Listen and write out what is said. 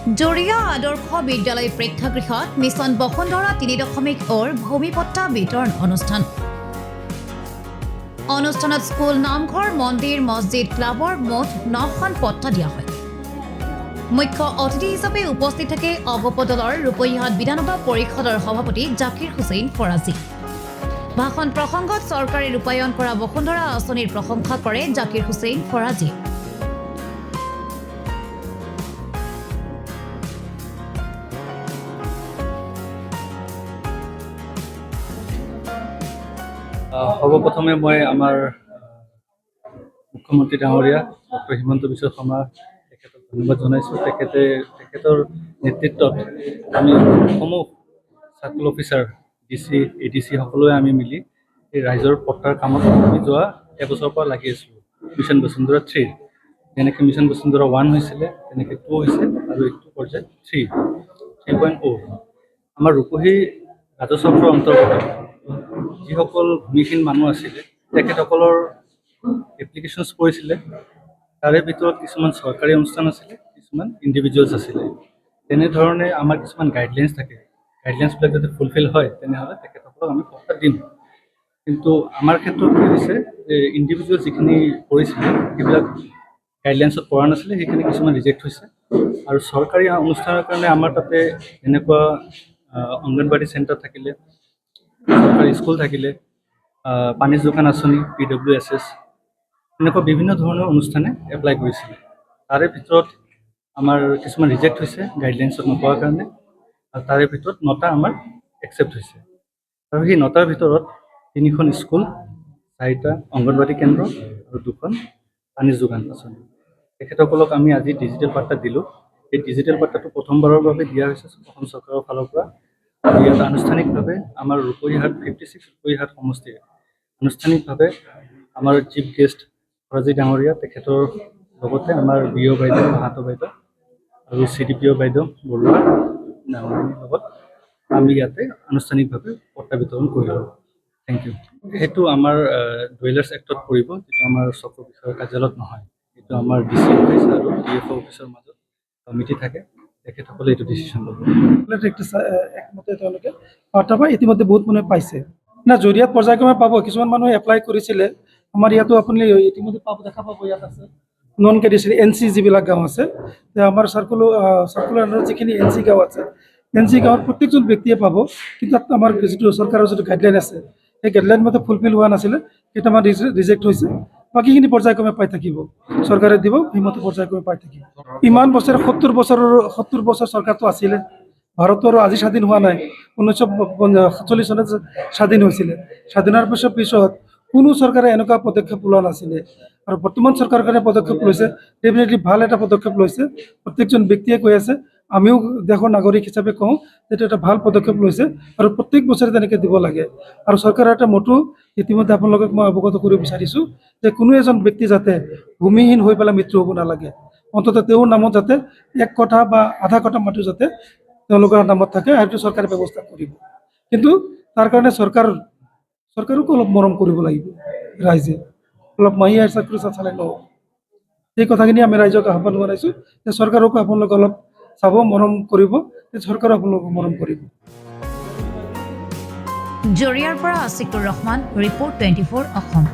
জৰিয়া আদৰ্শ বিদ্যালয় প্ৰেক্ষাগৃহত মিছন বসুন্ধৰা ৩.0 ভূমিপট্টা বিতৰণ অনুষ্ঠানত স্কুল নামঘৰ মন্দিৰ মছজিদ ক্লাবৰ মুঠ 9খন পট্টা দিয়া হয়। মুখ্য অতিথি হিচাপে উপস্থিত থাকে অগপ দলৰ ৰূপহীহাট বিধানসভা পৰিষদৰ সভাপতি জাকিৰ হুছেইন ফৰাজী। ভাষণ প্ৰসংগত চৰকাৰে ৰূপায়ণ কৰা বসুন্ধৰা আঁচনিৰ প্ৰশংসা কৰে জাকিৰ হুছেইন ফৰাজী। সৰ্বপ্ৰথমে মই আমাৰ মুখ্যমন্ত্ৰী ডাঙৰীয়া ডক্টৰ হিমন্ত বিশ্ব শৰ্মা তেখেতক ধন্যবাদ জনাইছোঁ। তেখেতৰ নেতৃত্বত আমি সমূহ চাৰ্কল অফিচাৰ DC ADC সকলোৱে আমি মিলি এই ৰাইজৰ পট্টাৰ কামত আমি যোৱা এবছৰৰ পৰা লাগি আছোঁ। মিছন বসুন্ধৰা 3 যেনেকৈ মিছন বসুন্ধৰা 1 হৈছিলে তেনেকৈ 2 হৈছে আৰু এইটো পৰ্যায় 3.0। আমাৰ ৰূপহী ৰাজচক্ৰৰ অন্তৰ্গত যিসকল ভূমিহীন মানুহ আছিলে তেখেতসকলৰ এপ্লিকেশ্যনছ কৰিছিলে। তাৰে ভিতৰত কিছুমান চৰকাৰী অনুষ্ঠান আছিলে, কিছুমান ইণ্ডিভিজুৱেলছ আছিলে। তেনেধৰণে আমাৰ কিছুমান গাইডলাইনছ থাকে। গাইডলাইনছবিলাক যদি ফুলফিল হয় তেনেহ'লে তেখেতসকলক আমি পট্টা দিম। কিন্তু আমাৰ ক্ষেত্ৰত কি হৈছে যে ইণ্ডিভিজুৱেল যিখিনি কৰিছিলে সেইবিলাক গাইডলাইনছত পৰা নাছিলে, সেইখিনি কিছুমান ৰিজেক্ট হৈছে। আৰু চৰকাৰী অনুষ্ঠানৰ কাৰণে আমাৰ তাতে এনেকুৱা অংগনবাড়ী চেণ্টাৰ থাকিলে, চৰকাৰী স্কুল থাকিলে, পানী যোগান আঁচনি PWSS এনেকুৱা বিভিন্ন ধৰণৰ অনুষ্ঠানে এপ্লাই কৰিছিলে। তাৰে ভিতৰত আমাৰ কিছুমান ৰিজেক্ট হৈছে গাইডলাইনছত নোপোৱাৰ কাৰণে, আৰু তাৰে ভিতৰত 9টা আমাৰ একচেপ্ট হৈছে। আৰু সেই 9টাৰ ভিতৰত 3খন স্কুল, 4টা অংগনবাড়ী কেন্দ্ৰ আৰু 2খন পানী যোগান আঁচনি। তেখেতসকলক আমি আজি ডিজিটেল বাৰ্তা দিলোঁ। এই ডিজিটেল বাৰ্তাটো প্ৰথমবাৰৰ বাবে দিয়া হৈছে অসম চৰকাৰৰ ফালৰ পৰা। ইয়াত আনুষ্ঠানিকভাৱে আমাৰ ৰূপহীহাট 56 ৰূপহীহাট সমষ্টিৰ আনুষ্ঠানিকভাৱে আমাৰ চিফ গেষ্ট ফৰাজী ডাঙৰীয়া তেখেতৰ লগতে আমাৰ BO বাইদেউ, মাহাতো বাইদেউ আৰু CDPO বাইদেউ বৰুৱা ডাঙৰীয়াৰ লগত আমি ইয়াতে আনুষ্ঠানিকভাৱে পট্টা বিতৰণ কৰিলোঁ। Thank you. সেইটো আমাৰ ডুৱেলাৰ্ছ এক্টত পৰিব, যিটো আমাৰ চক্ৰ বিষয়ৰ কাৰ্যালয়ত নহয়। এইটো আমাৰ DC অফিচ আৰু DFO অফিচৰ মাজত কমিটি থাকে, তেখেতসকলে এইটো ডিচিশ্যন ল'ব। একমতে তেওঁলোকে বাৰ্তা পাই ইতিমধ্যে বহুত মানুহে পাইছে না, জৰিয়াত পৰ্যায়ক্ৰমে পাব। কিছুমান মানুহে এপ্লাই কৰিছিলে, আমাৰ ইয়াতো আপুনি ইতিমধ্যে দেখা পাব। ইয়াত আছে নন KDC NC যিবিলাক গাঁও আছে, আমাৰ চাৰ্কুলাৰ যিখিনি NC গাঁও আছে, NC গাঁৱৰ প্ৰত্যেকজন ব্যক্তিয়ে পাব। কিন্তু তাত আমাৰ যিটো চৰকাৰৰ যিটো গাইডলাইন আছে, সেই গাইডলাইন মতে ফুলফিল হোৱা নাছিলে, কেইটামান ৰিজেক্ট হৈছে। বাকীখিনি পৰ্যায়ক্ৰমে পাই থাকিব, চৰকাৰে দিব, সেইমতে পৰ্যায়ক্ৰমে পাই থাকিব। ইমান বছৰ 70 বছৰ চৰকাৰটো আছিলে। ভাৰতৰ আজি স্বাধীন হোৱা নাই, 1947 চনত স্বাধীন হৈছিলে। স্বাধীনৰ পিছত কোনো চৰকাৰে এনেকুৱা পদক্ষেপ লোৱা নাছিলে। আৰু বৰ্তমান চৰকাৰে পদক্ষেপ লৈছে, ডেফিনেটলি ভাল এটা পদক্ষেপ লৈছে। প্ৰত্যেকজন ব্যক্তিয়ে কৈ আছে, আমিও দেশৰ নাগৰিক হিচাপে কওঁ যে এটা ভাল পদক্ষেপ লৈছে আৰু প্ৰত্যেক বছৰে তেনেকৈ দিব লাগে। আৰু চৰকাৰৰ এটা মটো ইতিমধ্যে আপোনালোকক মই অৱগত কৰিব বিচাৰিছোঁ যে কোনো এজন ব্যক্তি যাতে ভূমিহীন হৈ পেলাই মৃত্যু হ'ব নালাগে। অন্ততঃ তেওঁৰ নামত যাতে 1 কঠা বা আধা কঠা মাটি যাতে তেওঁলোকৰ নামত থাকে, সেইটো চৰকাৰে ব্যৱস্থা কৰিব। কিন্তু তাৰ কাৰণে চৰকাৰকো অলপ মৰম কৰিব লাগিব। ৰাইজে অলপ মাহীয়ে চাকৰি চালে নহ'ব। এই কথাখিনি আমি ৰাইজক আহ্বান জনাইছোঁ যে চৰকাৰকো আপোনালোকে অলপ চাব, মৰম কৰিব, চৰকাৰো আপোনালোকক মৰম কৰিব। জৰিয়াৰ পৰা আছিকুৰ ৰহমান, ৰিপৰ্ট 24 অসম।